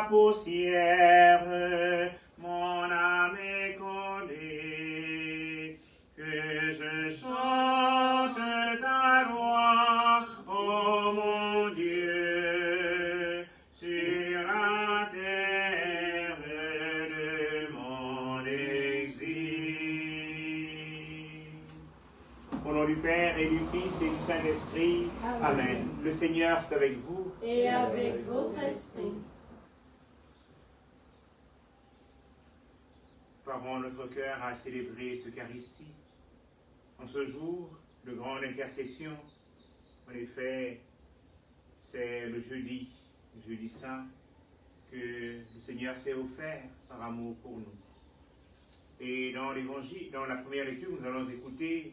la poussière, mon âme est collée, que je chante ta loi, ô mon Dieu, sur la terre de mon exil. Au nom du Père et du Fils et du Saint-Esprit, Amen. Le Seigneur est avec vous. Et avec votre esprit. Parons notre cœur à célébrer cette Eucharistie. En ce jour de grande intercession, en effet, c'est le jeudi saint, que le Seigneur s'est offert par amour pour nous. Et dans l'évangile, dans la première lecture que nous allons écouter,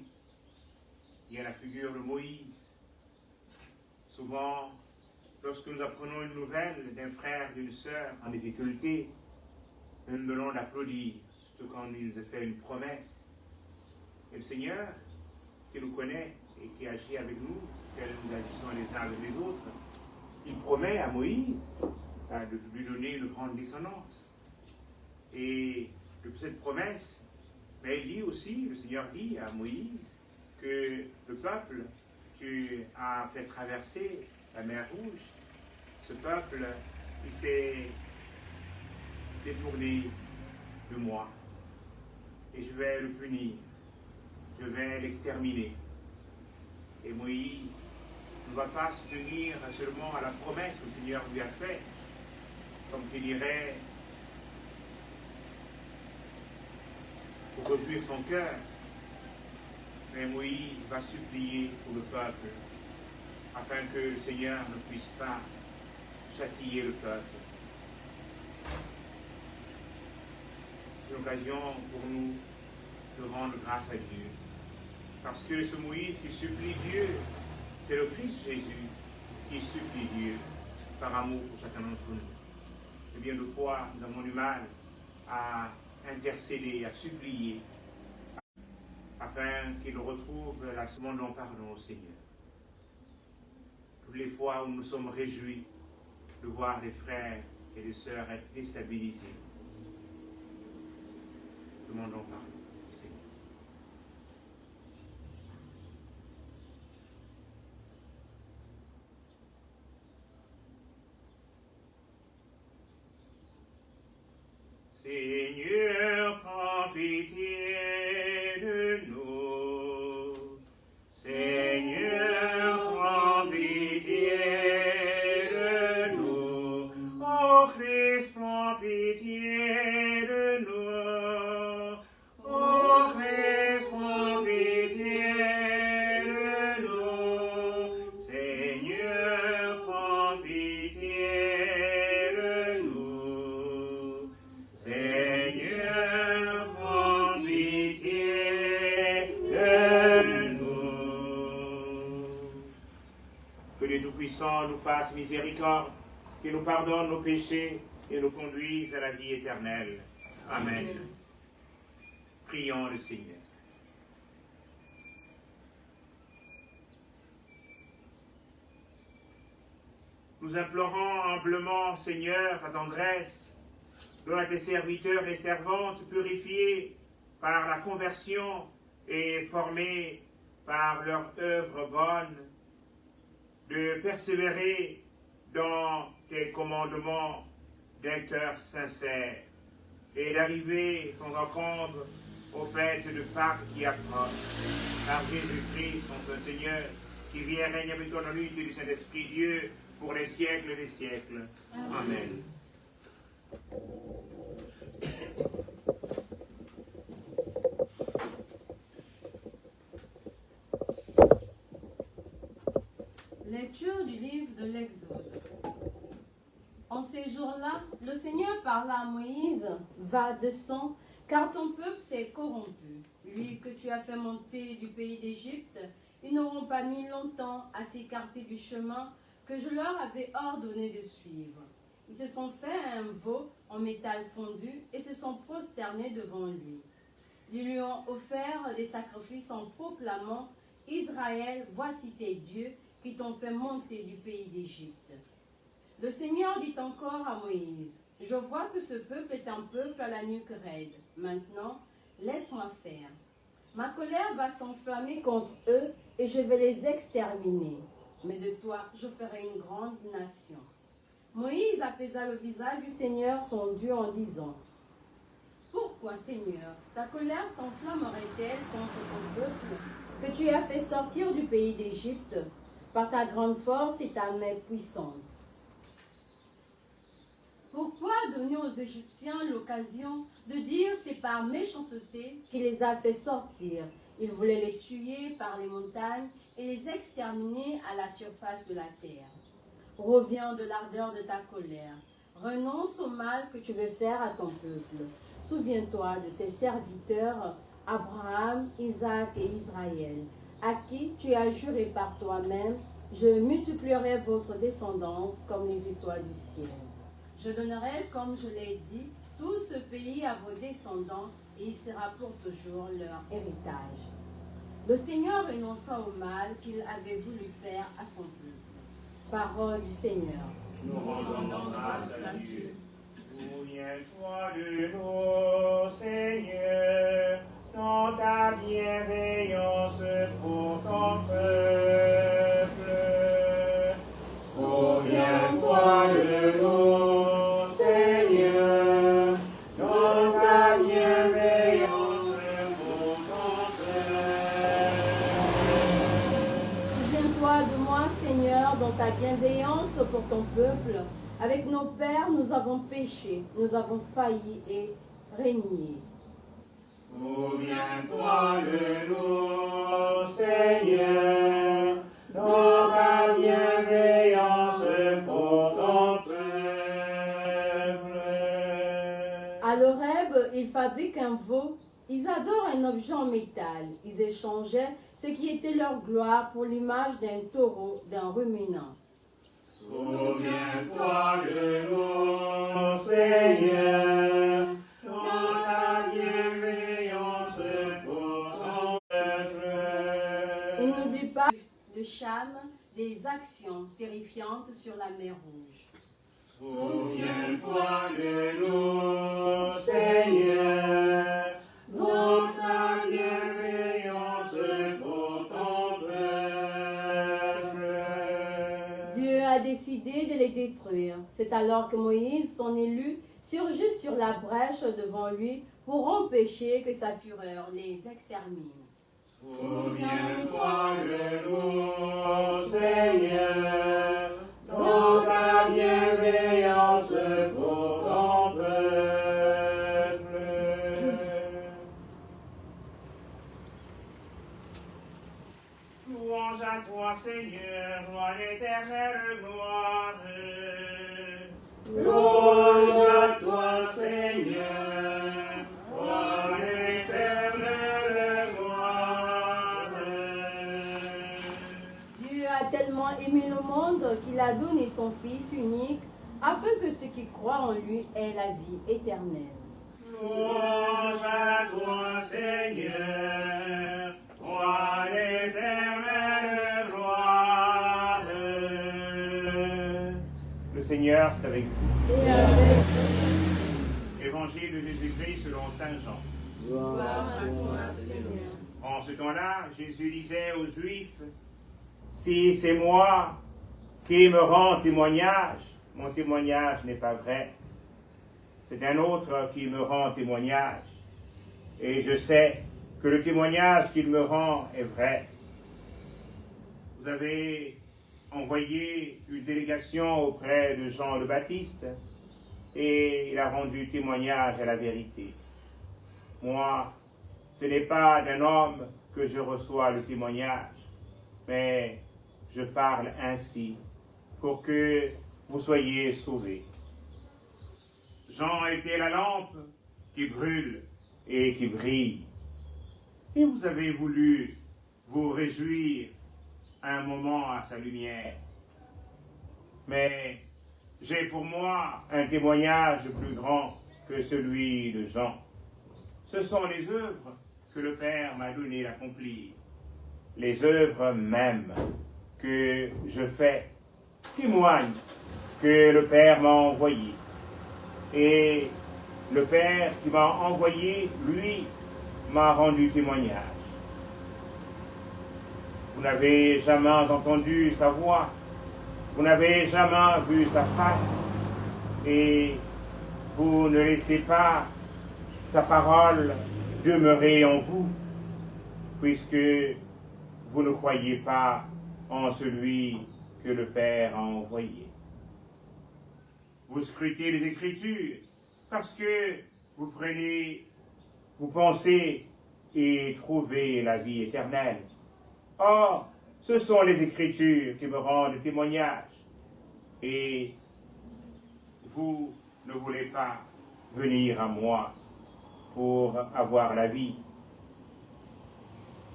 il y a la figure de Moïse. Souvent, lorsque nous apprenons une nouvelle d'un frère, d'une sœur en difficulté, nous nous donnons d'applaudir, surtout quand il nous a fait une promesse. Et le Seigneur, qui nous connaît et qui agit avec nous, tel nous agissons les uns avec les autres, il promet à Moïse de lui donner une grande descendance. Et de cette promesse, mais il dit aussi, le Seigneur dit à Moïse, que le peuple, tu as fait traverser la mer Rouge, ce peuple, il s'est détourné de moi. Et je vais le punir, je vais l'exterminer. Et Moïse ne va pas se tenir seulement à la promesse que le Seigneur lui a faite, comme il dirait, pour réjouir son cœur. Mais Moïse va supplier pour le peuple, afin que le Seigneur ne puisse pas châtier le peuple. C'est l'occasion pour nous de rendre grâce à Dieu. Parce que ce Moïse qui supplie Dieu, c'est le Christ Jésus qui supplie Dieu par amour pour chacun d'entre nous. Et bien de fois, nous avons du mal à intercéder, à supplier, afin qu'il retrouve la seconde en pardon au Seigneur. Toutes les fois où nous sommes réjouis de voir des frères et des sœurs être déstabilisés, demandons pardon au Seigneur. Seigneur, prends pitié de nous. Seigneur, prends pitié de nous. Ô Christ, prends pitié de nous. Ô Christ, prends pitié de nous. Seigneur, prends pitié de nous. Seigneur, prends pitié de nous. Que le Tout-Puissant nous fasse miséricorde, qu'il nous pardonne nos péchés et nous conduise à la vie éternelle. Amen. Prions le Seigneur. Nous implorons humblement, Seigneur, ta tendresse, donne à tes serviteurs et servantes purifiés par la conversion et formés par leur œuvre bonne, de persévérer dans tes commandements d'un cœur sincère et d'arriver sans encombre aux fêtes de Pâques qui approchent. Par Jésus-Christ, notre Seigneur, qui vient régner avec toi dans l'unité du Saint-Esprit Dieu pour les siècles des siècles. Amen. Lecture du livre de l'Exode. En ces jours-là, le Seigneur parla à Moïse, « Va, descends, car ton peuple s'est corrompu. Lui que tu as fait monter du pays d'Égypte, ils n'auront pas mis longtemps à s'écarter du chemin que je leur avais ordonné de suivre. Ils se sont fait un veau en métal fondu et se sont prosternés devant lui. Ils lui ont offert des sacrifices en proclamant, « Israël, voici tes dieux qui t'ont fait monter du pays d'Égypte. » Le Seigneur dit encore à Moïse, Je vois que ce peuple est un peuple à la nuque raide. Maintenant, laisse-moi faire. Ma colère va s'enflammer contre eux et je vais les exterminer. Mais de toi, je ferai une grande nation. Moïse apaisa le visage du Seigneur son Dieu en disant, pourquoi, Seigneur, ta colère s'enflammerait-elle contre ton peuple que tu as fait sortir du pays d'Égypte par ta grande force et ta main puissante? Pourquoi donner aux Égyptiens l'occasion de dire c'est par méchanceté qu'il les a fait sortir? Il voulait les tuer par les montagnes et les exterminer à la surface de la terre. Reviens de l'ardeur de ta colère. Renonce au mal que tu veux faire à ton peuple. Souviens-toi de tes serviteurs Abraham, Isaac et Israël, à qui tu as juré par toi-même, je multiplierai votre descendance comme les étoiles du ciel. Je donnerai, comme je l'ai dit, tout ce pays à vos descendants et il sera pour toujours leur héritage. Le Seigneur renonça au mal qu'il avait voulu faire à son peuple. Parole du Seigneur. Nous rendons grâce à Dieu. Souviens-toi de nous, Seigneur, dans ta bienveillance pour ton peuple. Souviens-toi de nous, Seigneur, dans ta bienveillance pour ton peuple. Souviens-toi de moi, Seigneur, dans ta bienveillance pour ton peuple. Avec nos pères, nous avons péché, nous avons failli et régné. Souviens-toi de nous, Seigneur, dans ta bienveillance pour ton peuple. À l'Horeb, ils fabriquent un veau, ils adorent un objet en métal. Ils échangeaient ce qui était leur gloire pour l'image d'un taureau, d'un ruminant. Souviens-toi de nous, Seigneur, dans ta bienveillance pour ton peuple. Ils n'oublient pas de Cham, des actions terrifiantes sur la mer Rouge. Souviens-toi de nous, Seigneur, dans ta bienveillance pour ton peuple. Dieu a décidé de les détruire. C'est alors que Moïse, son élu, surgit sur la brèche devant lui pour empêcher que sa fureur les extermine. Souviens-toi de nous, Seigneur, dans ta bienveillance pour ton peuple. Louange à toi, Seigneur, roi d'éternelle gloire. Louange à toi, Seigneur, roi d'éternelle gloire. Dieu a tellement aimé le monde qu'il a donné son Fils unique afin que ceux qui croient en lui aient la vie éternelle. Louange à toi, Seigneur, roi d'éternelle gloire. Le Seigneur, c'est avec vous. Et avec Évangile de Jésus-Christ selon Saint Jean. gloire à toi, Seigneur. En ce temps-là, Jésus disait aux Juifs, « Si c'est moi qui me rend témoignage, mon témoignage n'est pas vrai. C'est un autre qui me rend témoignage. Et je sais que le témoignage qu'il me rend est vrai. Vous avez envoyé une délégation auprès de Jean le Baptiste et il a rendu témoignage à la vérité. Moi, ce n'est pas d'un homme que je reçois le témoignage, mais je parle ainsi pour que vous soyez sauvés. Jean était la lampe qui brûle et qui brille. Et vous avez voulu vous réjouir un moment à sa lumière. Mais j'ai pour moi un témoignage plus grand que celui de Jean. Ce sont les œuvres que le Père m'a donné d'accomplir. Les œuvres mêmes que je fais témoignent que le Père m'a envoyé. Et le Père qui m'a envoyé, lui, m'a rendu témoignage. Vous n'avez jamais entendu sa voix, vous n'avez jamais vu sa face, et vous ne laissez pas sa parole demeurer en vous, puisque vous ne croyez pas en celui que le Père a envoyé. Vous scrutez les Écritures parce que vous pensez et trouvez la vie éternelle. Or, ce sont les Écritures qui me rendent témoignage, et vous ne voulez pas venir à moi pour avoir la vie.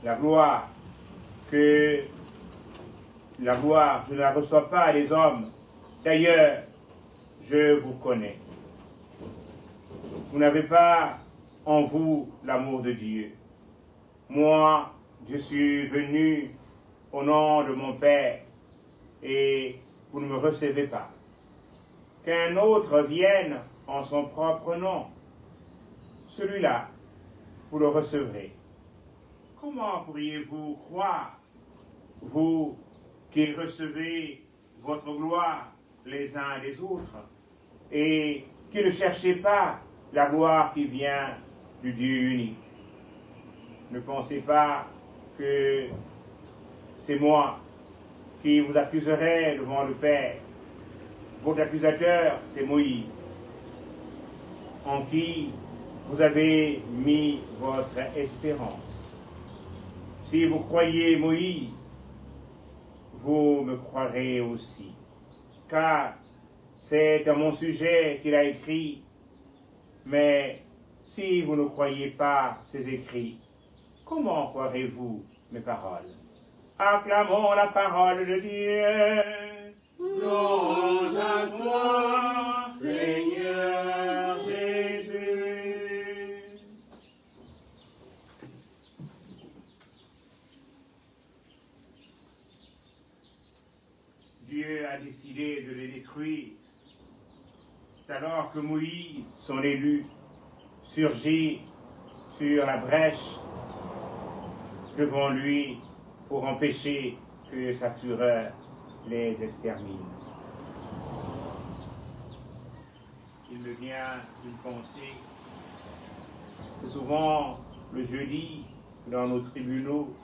La gloire, je ne la reçois pas des hommes. D'ailleurs, je vous connais. Vous n'avez pas en vous l'amour de Dieu. Moi, je suis venu au nom de mon Père, et vous ne me recevez pas. Qu'un autre vienne en son propre nom, celui-là, vous le recevrez. Comment pourriez-vous croire, vous qui recevez votre gloire les uns des autres, et qui ne cherchez pas la gloire qui vient du Dieu unique? Ne pensez pas que c'est moi qui vous accuserai devant le Père. Votre accusateur, c'est Moïse, en qui vous avez mis votre espérance. Si vous croyez Moïse, vous me croirez aussi, car c'est à mon sujet qu'il a écrit. Mais si vous ne croyez pas ses écrits, comment croirez-vous mes paroles? Acclamons la parole de Dieu. Louange à toi, Seigneur Jésus. Dieu a décidé de les détruire. C'est alors que Moïse, son élu, surgit sur la brèche devant lui pour empêcher que sa fureur les extermine. Il me vient une pensée que souvent le jeudi, dans nos tribunaux,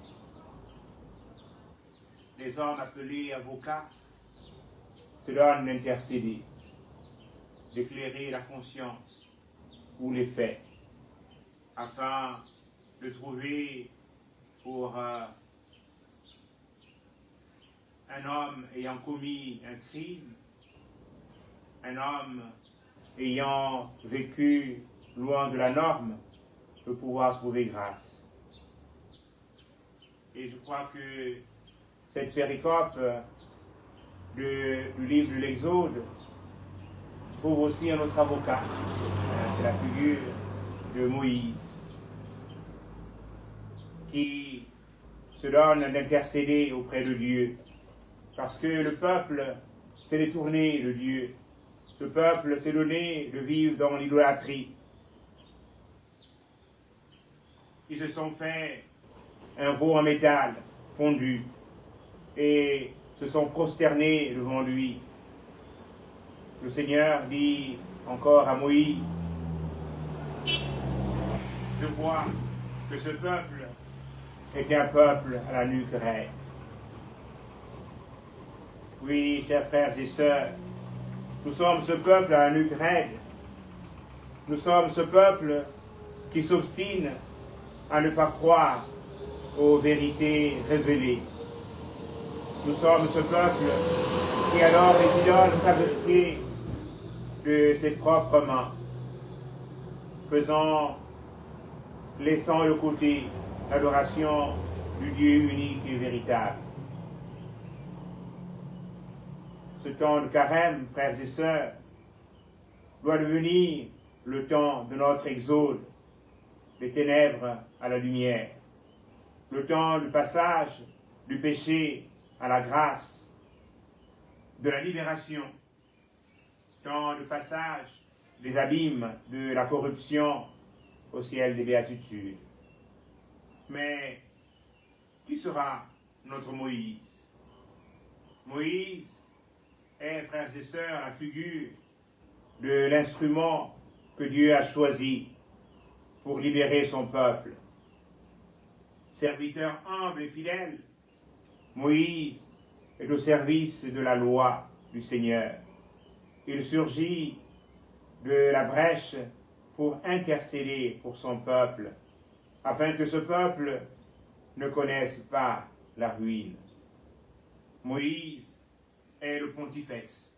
les hommes appelés avocats se donnent d'intercéder, d'éclairer la conscience ou les faits, afin de trouver pour un homme ayant commis un crime, un homme ayant vécu loin de la norme, de pouvoir trouver grâce. Et je crois que cette péricope du livre de l'Exode trouve aussi un autre avocat. C'est la figure de Moïse, qui se donne d'intercéder auprès de Dieu, parce que le peuple s'est détourné de Dieu. Ce peuple s'est donné de vivre dans l'idolâtrie. Ils se sont fait un veau en métal fondu et se sont prosternés devant lui. Le Seigneur dit encore à Moïse, je vois que ce peuple est un peuple à la nuque raide. Oui, chers frères et sœurs, nous sommes ce peuple à la nuque raide. Nous sommes ce peuple qui s'obstine à ne pas croire aux vérités révélées. Nous sommes ce peuple qui adore les idoles fabriquées de ses propres mains, laissant de côté l'adoration du Dieu unique et véritable. Ce temps de carême, frères et sœurs, doit devenir le temps de notre exode, des ténèbres à la lumière, le temps du passage du péché à la grâce, de la libération, temps de passage des abîmes de la corruption au ciel des béatitudes. Mais qui sera notre Moïse? Moïse est, frères et sœurs, la figure de l'instrument que Dieu a choisi pour libérer son peuple. Serviteur humble et fidèle, Moïse est au service de la loi du Seigneur. Il surgit de la brèche pour intercéder pour son peuple, afin que ce peuple ne connaisse pas la ruine. Moïse est le pontifex,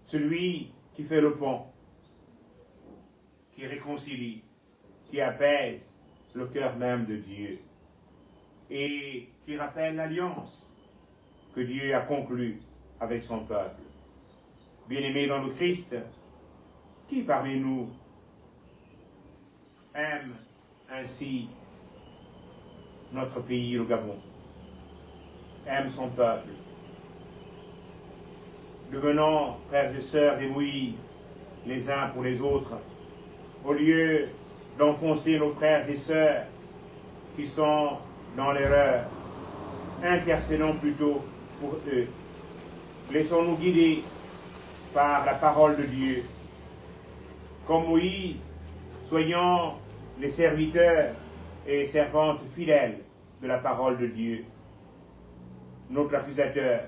celui qui fait le pont, qui réconcilie, qui apaise le cœur même de Dieu et qui rappelle l'alliance que Dieu a conclue avec son peuple. Bien-aimés dans le Christ, qui parmi nous aime ainsi notre pays, le Gabon, aime son peuple? Devenons, frères et sœurs, des Moïse, les uns pour les autres, au lieu d'enfoncer nos frères et sœurs qui sont dans l'erreur. Intercédons plutôt pour eux. Laissons-nous guider par la parole de Dieu. Comme Moïse, soyons les serviteurs et servantes fidèles de la parole de Dieu. Notre accusateur,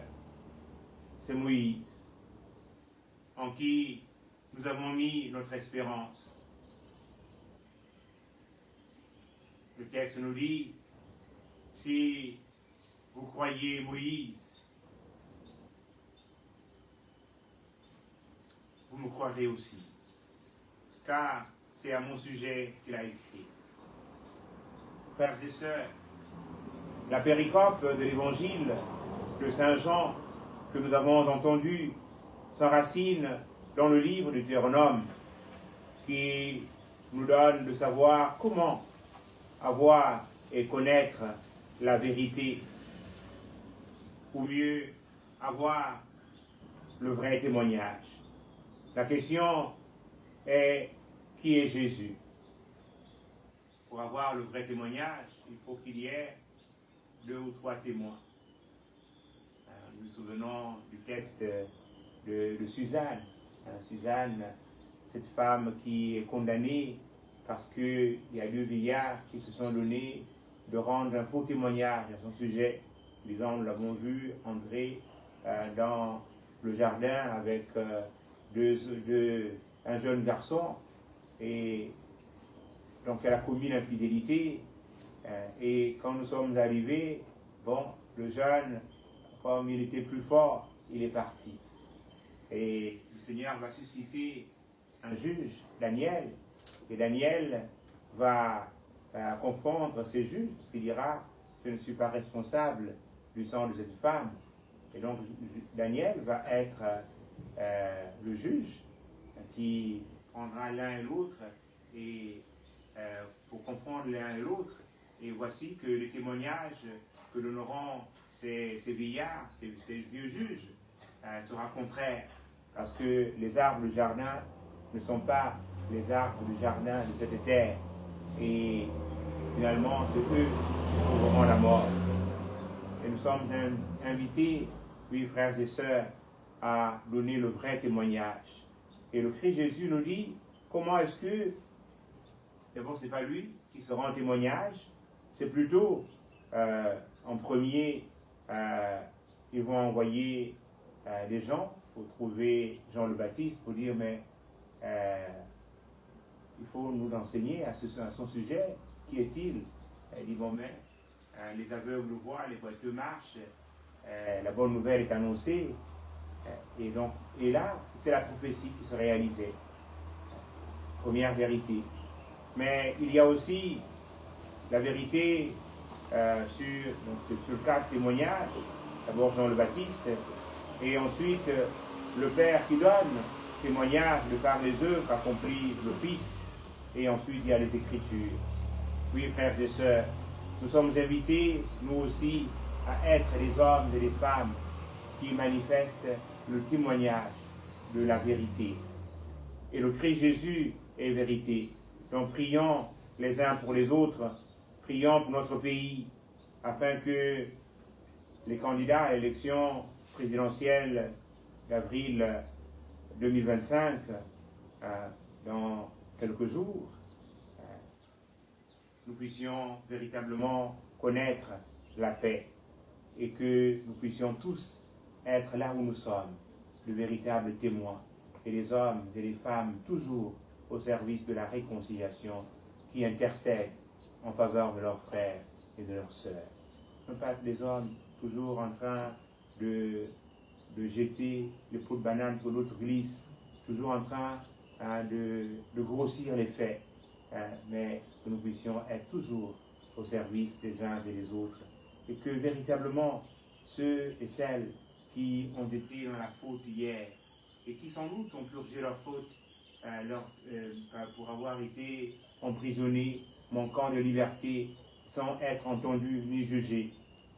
c'est Moïse, en qui nous avons mis notre espérance. Le texte nous dit, si vous croyez Moïse, vous me croirez aussi, car c'est à mon sujet qu'il a écrit. Frères et sœurs, la péricope de l'évangile de Saint Jean que nous avons entendu s'enracine dans le livre du Deutéronome qui nous donne de savoir comment avoir et connaître la vérité, ou mieux avoir le vrai témoignage. La question est, qui est Jésus? Pour avoir le vrai témoignage, il faut qu'il y ait 2 ou 3 témoins. Nous nous souvenons du texte de Suzanne. Suzanne, cette femme qui est condamnée parce qu'il y a 2 vieillards qui se sont donnés de rendre un faux témoignage à son sujet, disant, nous l'avons vu entrer dans le jardin avec un jeune garçon, et donc elle a commis l'infidélité, et quand nous sommes arrivés, bon, le jeune, comme il était plus fort, il est parti. Et le Seigneur va susciter un juge, Daniel, et Daniel va confondre ces juges, parce qu'il dira, je ne suis pas responsable du sang de cette femme. Et donc Daniel va être le juge qui prendra l'un et l'autre et pour confondre l'un et l'autre. Et voici que les témoignages que donneront ces vieillards, ces vieux juges, sera contraire, parce que les arbres du jardin ne sont pas les arbres du jardin de cette terre, et finalement c'est eux qui trouveront la mort. Et nous sommes invités, oui, frères et sœurs, à donner le vrai témoignage. Et le Christ Jésus nous dit, comment est-ce que, d'abord c'est pas lui qui sera en témoignage, c'est plutôt en premier, ils vont envoyer des gens pour trouver Jean le Baptiste, pour dire, mais il faut nous enseigner à son sujet, qui est-il? Il dit, bon, mais les aveugles voient, les boiteux marchent, la bonne nouvelle est annoncée, et là, c'était la prophétie qui se réalisait, première vérité. Mais il y a aussi la vérité sur 4 témoignages, d'abord Jean le Baptiste, et ensuite le Père qui donne témoignage de par les œuvres qu'accomplit le Fils, et ensuite il y a les Écritures. Oui, frères et sœurs, nous sommes invités, nous aussi, à être les hommes et les femmes qui manifestent le témoignage de la vérité. et le Christ Jésus est vérité. Donc prions les uns pour les autres, prions pour notre pays, afin que les candidats à l'élection présidentielle d'avril 2025, dans quelques jours, nous puissions véritablement connaître la paix et que nous puissions tous être là où nous sommes, de véritables témoins, et les hommes et les femmes toujours au service de la réconciliation qui intercèdent en faveur de leurs frères et de leurs sœurs. Ne pas être des hommes toujours en train de jeter les pots de banane pour l'autre glisse, toujours en train de grossir les faits, mais que nous puissions être toujours au service des uns et des autres, et que véritablement ceux et celles qui ont été dans la faute hier, et qui sans doute ont purgé leur faute pour avoir été emprisonnés, manquant de liberté, sans être entendus ni jugés,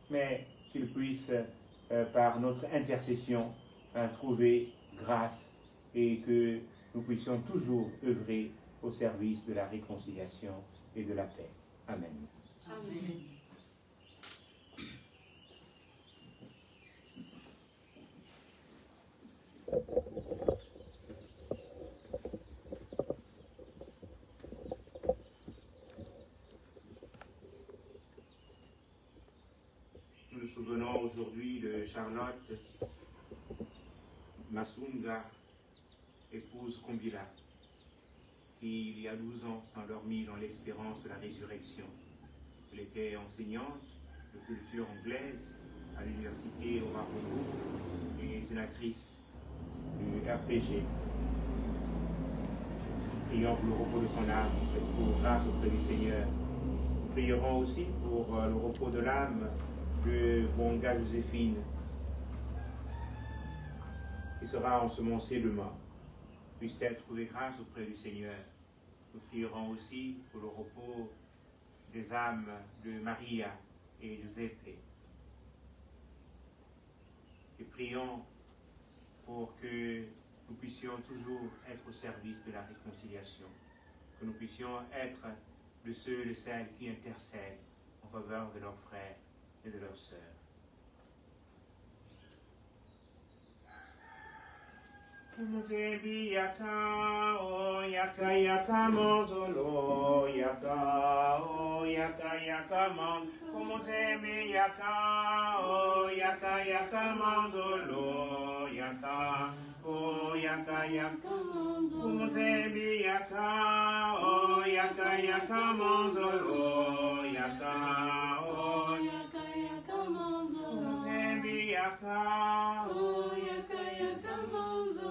mais qu'ils puissent, par notre intercession, trouver grâce et que nous puissions toujours œuvrer au service de la réconciliation et de la paix. Amen. Amen. Nous nous souvenons aujourd'hui de Charlotte Masunga, épouse Kombila, qui il y a 12 ans s'endormit dans l'espérance de la résurrection. Elle était enseignante de culture anglaise à l'université Orahondo et sénatrice du RPG. Prions pour le repos de son âme et pour grâce auprès du Seigneur. Nous prierons aussi pour le repos de l'âme de Bonga Joséphine, qui sera ensemencée demain. Puisse-t-elle trouver grâce auprès du Seigneur. Nous prierons aussi pour le repos des âmes de Maria et Giuseppe. Et prions pour que nous puissions toujours être au service de la réconciliation, que nous puissions être de ceux et de celles qui intercèdent en faveur de leurs frères et de leurs sœurs. Yaka, oh yaka yaka manzolo, yaka, oh yaka yaka man, como teme yaka, oh yaka yaka manzolo, yaka, oh yaka yaka, como teme yaka, oh yaka yaka manzolo, yaka, oh yaka yaka manzolo, como teme yaka, oh yaka yaka manzolo.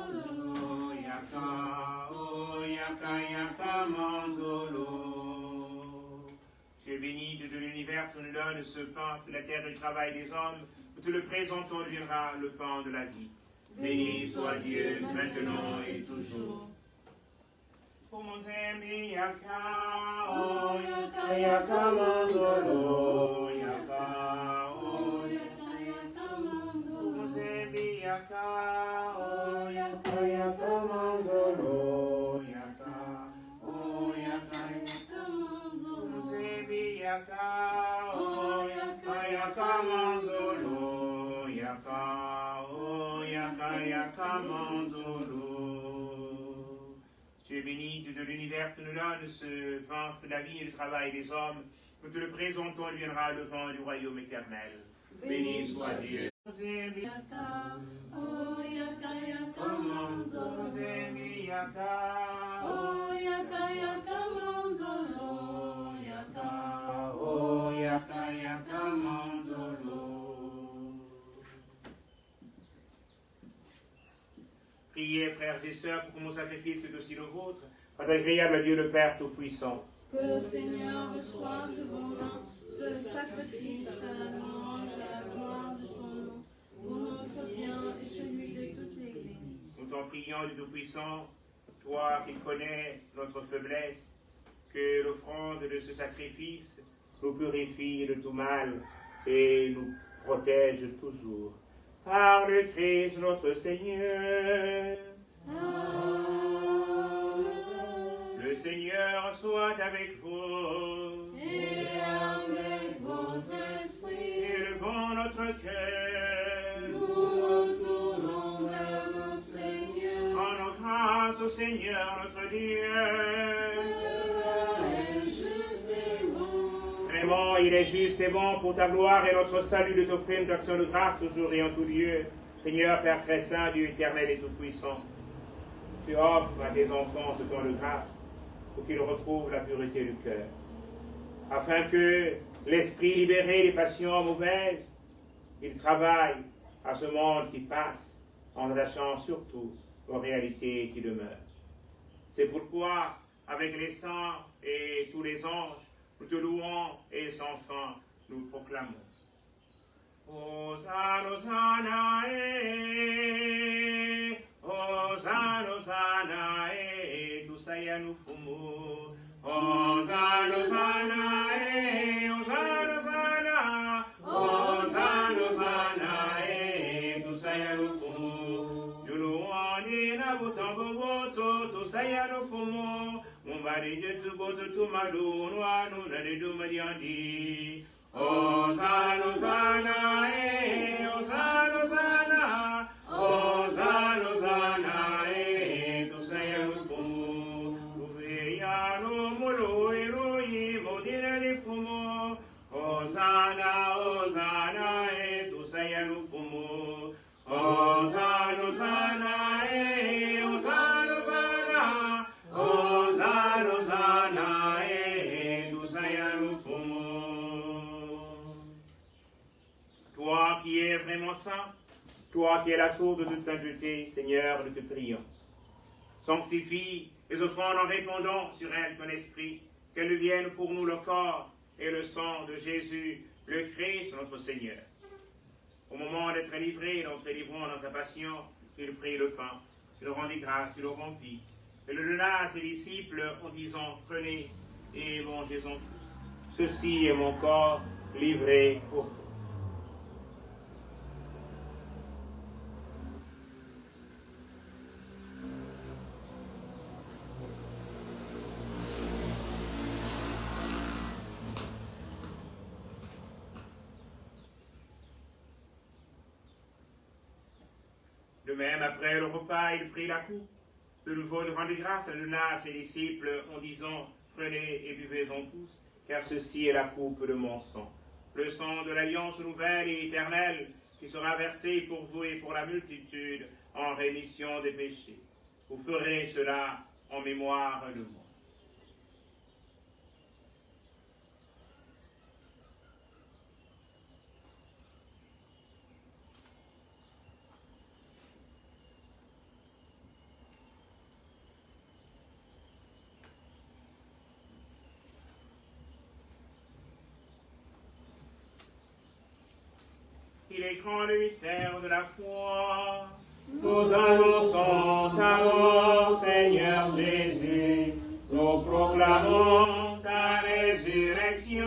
Tu es béni de l'univers, tu nous donnes ce pain, la terre du travail des hommes, nous te le présentons, deviendra le pain de la vie. Béni soit Dieu, maintenant et toujours. Pour mon aimé, yaka, oh yaka, yaka, manzolo, yaka, oh yaka, yaka, manzolo. Pour mon aimé, yaka, oh yaka, yaka, manzolo, yaka, oh yaka, yaka, manzolo. Pour mon aimé, yaka, oh yaka, yaka, manzolo, yaka, oh yaka, yaka, manzolo. Tu es béni, Dieu de l'univers, tu nous donnes ce vin de la vie et du travail des hommes. Nous te le présentons, il viendra le vent du royaume éternel. Béni soit Dieu. Yaka, oh yaka yaka manzolo, Yaka, oh yaka yaka manzolo, yaka, oh yaka yaka manzolo. Priez, frères et sœurs, pour que mon sacrifice fût aussi le vôtre, soit agréable à Dieu le Père Tout-Puissant. que le Seigneur reçoive de vos mains ce sacrifice à la louange et à la gloire de son nom, pour notre bien et celui de toute l'Église. Nous t'en prions, Dieu Tout-Puissant, toi qui connais notre faiblesse, que l'offrande de ce sacrifice nous purifie de tout mal et nous protège toujours. Par le Christ notre Seigneur. Amen. Le Seigneur soit avec vous. Et avec votre esprit. Élevons notre cœur. Nous nous tournons vers le Seigneur. Rendons grâce au Seigneur notre Dieu. Cela est juste et bon. Vraiment, il est juste et bon pour ta gloire et notre salut de t'offrir une action de grâce toujours et en tout lieu. Seigneur, Père très saint, Dieu éternel et tout-puissant, tu offres à tes enfants ce temps de grâce pour qu'ils retrouvent la pureté du cœur, afin que l'esprit libéré des passions mauvaises, il travaille à ce monde qui passe en attachant surtout aux réalités qui demeurent. C'est pourquoi, avec les saints et tous les anges, nous te louons et sans fin nous proclamons. Hosanna, Hosanna, Hosanna, Hosanna, tous aïe nous fumo. Hosanna, Hosanna, Hosanna, Hosanna, Hosanna, Hosanna, tous aïe nous fumo. Je louange na butambo boto, tous aïe nous fumo. Mon mari de tout boto, tout malou, noa, nous n'allons de mariandi. Hosanna, Hosanna, Hosanna, Hosanna, Hosanna, Hosanna, tous aïe nous fumo. Louveyano, molo, eroi, modina les fumo. Hosanna, Hosanna, tous aïe nous fumo. Hosanna, Hosanna, Hosanna, Hosanna, Hosanna, Hosanna, tous aïe nous fumo. Toi qui es vraiment saint, toi qui es la source de toute sainteté, Seigneur, nous te prions. Sanctifie les offrandes en répandant sur elles ton esprit, qu'elles deviennent pour nous le corps et le sang de Jésus, le Christ, notre Seigneur. Au moment d'être livré, d'entrer librement dans sa passion, il prit le pain, il le rendit grâce, il le rompit, et le donna à ses disciples en disant, prenez et mangez-en tous. Ceci est mon corps livré pour vous. De même, après le repas, il prit la coupe. De nouveau, il rendit grâce, il donna à ses disciples en disant, prenez et buvez-en tous, car ceci est la coupe de mon sang. Le sang de l'alliance nouvelle et éternelle qui sera versé pour vous et pour la multitude en rémission des péchés. Vous ferez cela en mémoire de moi. Il est grand le mystère de la foi. Nous annonçons ta mort, Seigneur Jésus. Nous proclamons ta résurrection.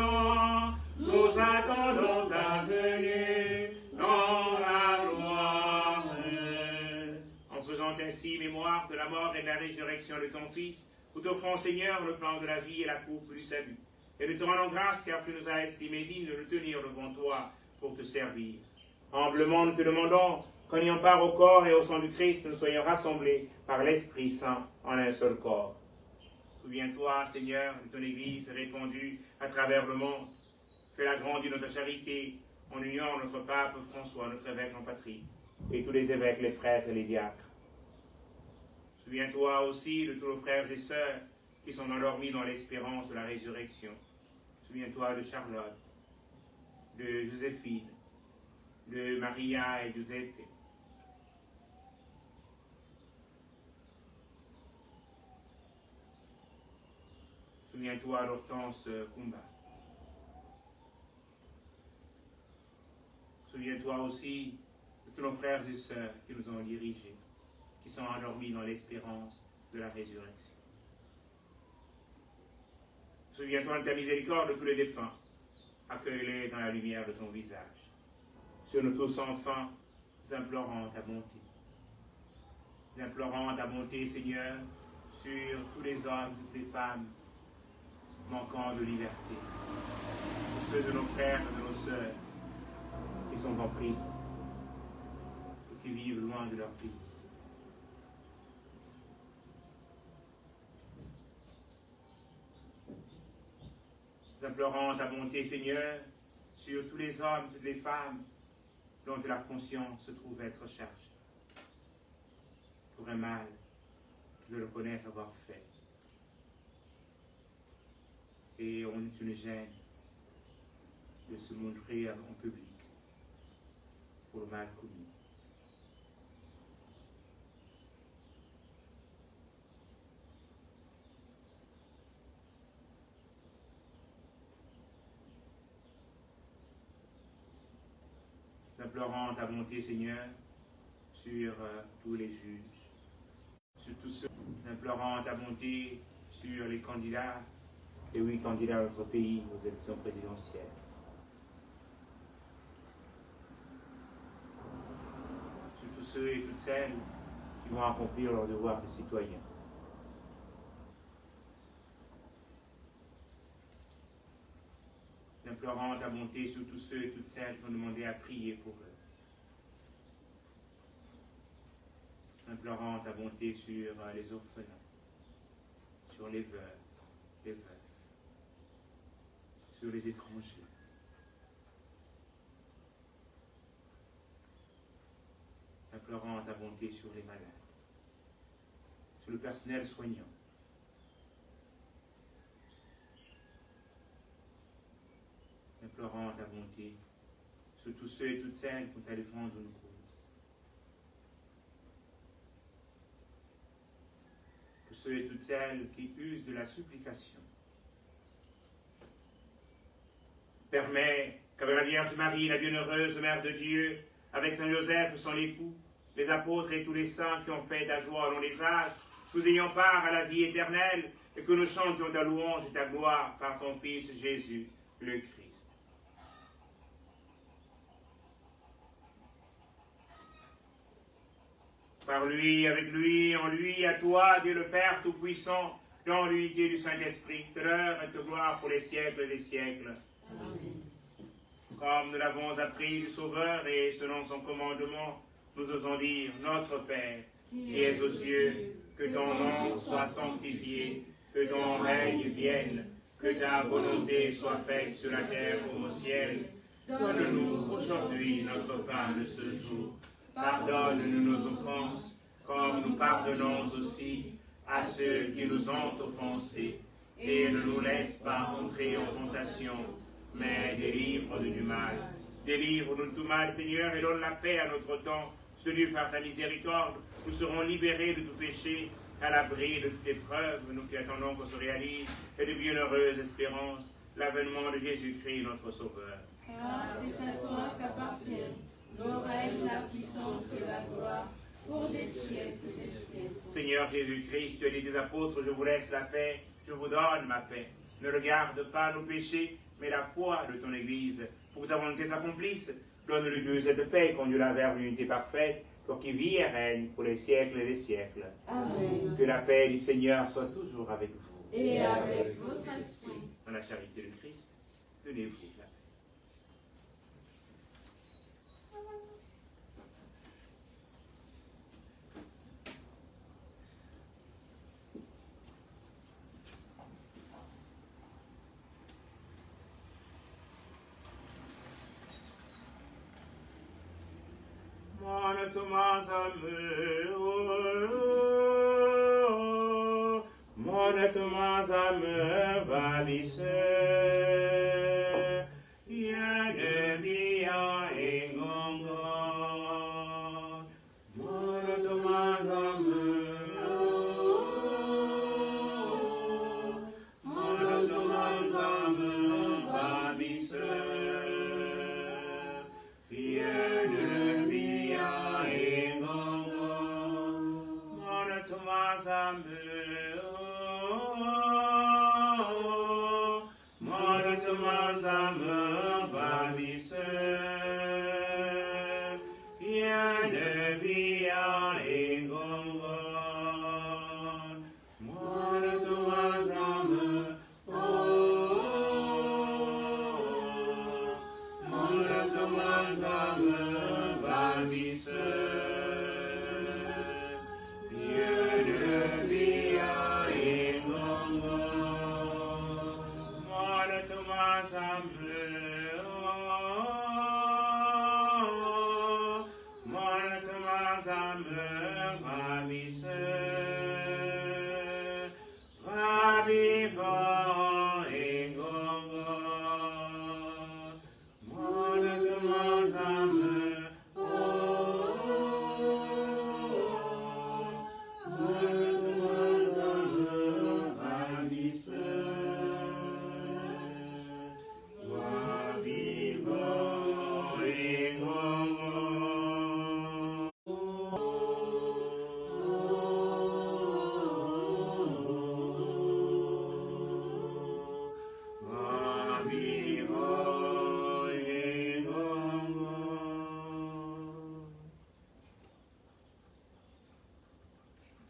Nous attendons ta venue dans la gloire. En faisant ainsi mémoire de la mort et de la résurrection de ton Fils, nous t'offrons, Seigneur, le pain de la vie et la coupe du salut. Et nous te rendons grâce car tu nous as estimés dignes de nous tenir devant toi pour te servir. Humblement, nous te demandons qu'en ayant part au corps et au sang du Christ, nous soyons rassemblés par l'Esprit Saint en un seul corps. Souviens-toi, Seigneur, de ton Église répandue à travers le monde. Fais-la grandir notre charité en union notre pape François, notre évêque en patrie, et tous les évêques, les prêtres et les diacres. Souviens-toi aussi de tous nos frères et sœurs qui sont endormis dans l'espérance de la résurrection. Souviens-toi de Charlotte, de Joséphine, de Maria et Giuseppe. Souviens-toi d'Hortense Kumba. Souviens-toi aussi de tous nos frères et sœurs qui nous ont dirigés, qui sont endormis dans l'espérance de la résurrection. Souviens-toi de ta miséricorde de tous les défunts. Accueille-les dans la lumière de ton visage. Sur nous tous enfin, nous implorons ta bonté. Nous implorons ta bonté, Seigneur, sur tous les hommes, toutes les femmes manquant de liberté, sur ceux de nos frères et de nos sœurs qui sont en prison, ou qui vivent loin de leur pays. Nous implorons ta bonté, Seigneur, sur tous les hommes, toutes les femmes dont la conscience se trouve être chargée pour un mal qu'ils le connaissent avoir fait. Et on est une gêne de se montrer en public pour le mal commis. Nous implorons ta bonté, Seigneur, sur tous les juges, sur tous ceux. Nous implorons ta bonté sur les candidats, les 8 candidats de notre pays aux élections présidentielles. Sur tous ceux et toutes celles qui vont accomplir leur devoir de citoyen. Nous implorons ta bonté sur tous ceux et toutes celles qui ont demandé à prier pour eux. Nous implorons ta bonté sur les orphelins, sur les veuves, les veufs, sur les étrangers. Nous implorons ta bonté sur les malades, sur le personnel soignant. Implorant ta bonté sur tous ceux et toutes celles qui ont à défendre nos causes. Pour ceux et toutes celles qui usent de la supplication. Permets qu'avec la Vierge Marie, la bienheureuse Mère de Dieu, avec Saint Joseph, son époux, les apôtres et tous les saints qui ont fait ta joie dans les âges, nous ayons part à la vie éternelle et que nous chantions ta louange et ta gloire par ton Fils Jésus, le Christ. Par lui, avec lui, en lui, à toi, Dieu le Père Tout-Puissant, dans l'unité du Saint-Esprit, l'honneur et de gloire pour les siècles des siècles. Amen. Comme nous l'avons appris du Sauveur et selon son commandement, nous osons dire, Notre Père, qui es aux cieux, que ton nom soit sanctifié, que ton règne vienne, que ta volonté soit faite sur la terre comme au ciel. Donne-nous aujourd'hui notre pain de ce jour. Pardonne-nous nos offenses, comme nous pardonnons aussi à ceux qui nous ont offensés. Et ne nous laisse pas entrer en tentation, mais délivre-nous du mal. Délivre-nous de tout mal, Seigneur, et donne la paix à notre temps. Tenu par ta miséricorde, nous serons libérés de tout péché, à l'abri de toute épreuve, nous qui attendons qu'on se réalise, et de bienheureuses espérances, l'avènement de Jésus-Christ, notre Sauveur. Car c'est à toi qu'appartiennent le règne, la puissance et la gloire, pour des siècles des siècles. Seigneur Jésus-Christ, tu as dit des apôtres, je vous laisse la paix, je vous donne ma paix. Ne regarde pas nos péchés, mais la foi de ton Église, pour que ta volonté s'accomplisse. Donne-lui Dieu cette paix, conduis-la vers l'unité parfaite, pour qu'il vit et règne pour les siècles et les siècles. Amen. Que la paix du Seigneur soit toujours avec vous. Et avec votre esprit. Dans la charité de Christ, donnez-vous la paix. Mon Thomas amour, va visser, bien de bien et gongon. Mon Thomas amour, va visser, bien de bien et gongon. Mon Thomas amour.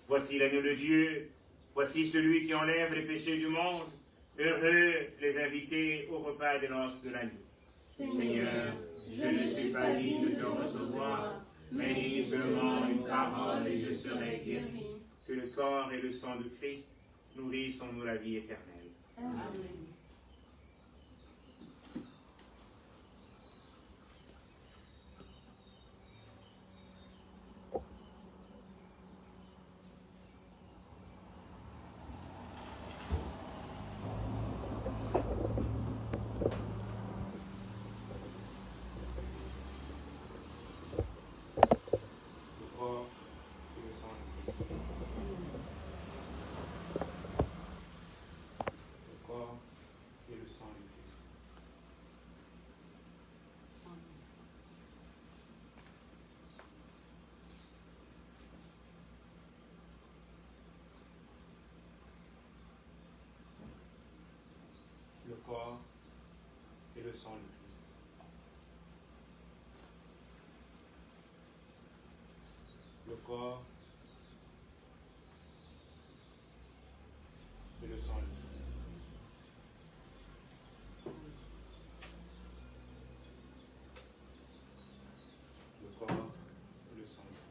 Voici l'agneau de Dieu, voici celui qui enlève les péchés du monde. Heureux les invités au repas des noces de l'agneau. Seigneur, je ne suis pas digne de te recevoir, mais dis seulement une parole et je serai guéri. Que le corps et le sang de Christ nourrissent en nous la vie éternelle. Amen. Le corps et le sang du Christ. Le corps et le sang du Christ. Le corps et le sang du Christ.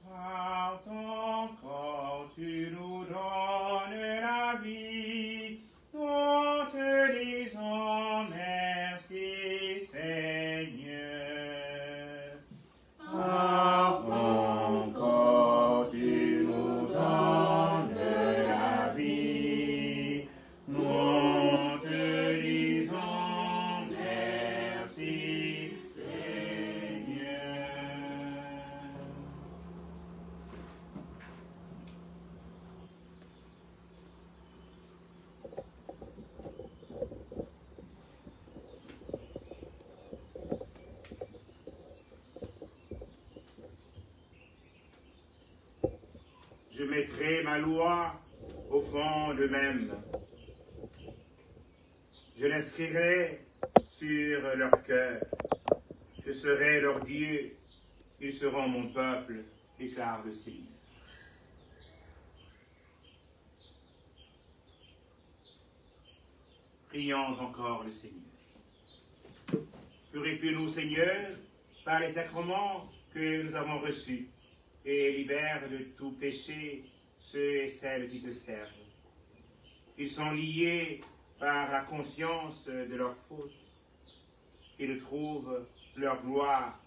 Par ton corps, tu nous donnes la vie. Nous te disons merci, Seigneur. Par ton corps, tu nous donnes la vie. Nous te disons merci, Seigneur. Je mettrai ma loi au fond d'eux-mêmes. Je l'inscrirai sur leur cœur. Je serai leur Dieu. Ils seront mon peuple, déclare le Seigneur. Prions encore le Seigneur. Purifie-nous, Seigneur, par les sacrements que nous avons reçus, et libère de tout péché ceux et celles qui te servent. Ils sont liés par la conscience de leurs fautes. Ils trouvent leur gloire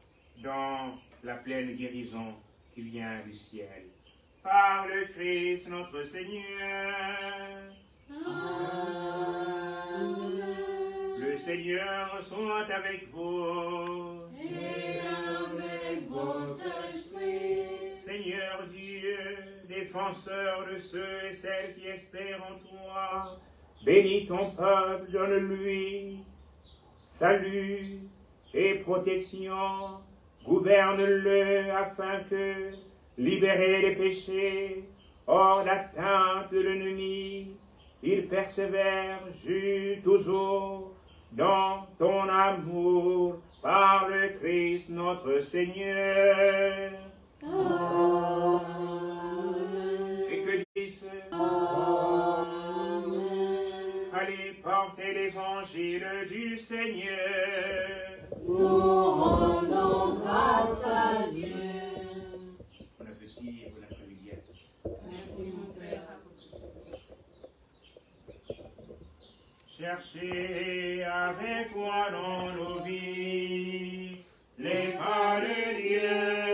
dans la pleine guérison qui vient du ciel. Par le Christ notre Seigneur. Amen. Le Seigneur soit avec vous. Et avec votre esprit. Seigneur Dieu, défenseur de ceux et celles qui espèrent en toi. Bénis ton peuple, donne-lui salut et protection. Gouverne-le afin que, libéré des péchés, hors d'atteinte de l'ennemi, il persévère toujours dans ton amour par le Christ notre Seigneur. Amen. Et que dise allez porter l'évangile du Seigneur. Nous rendons grâce à Dieu. Bon appétit et bon après-midi à tous. Merci mon Père. Cherchez avec toi dans nos vies les pas de Dieu.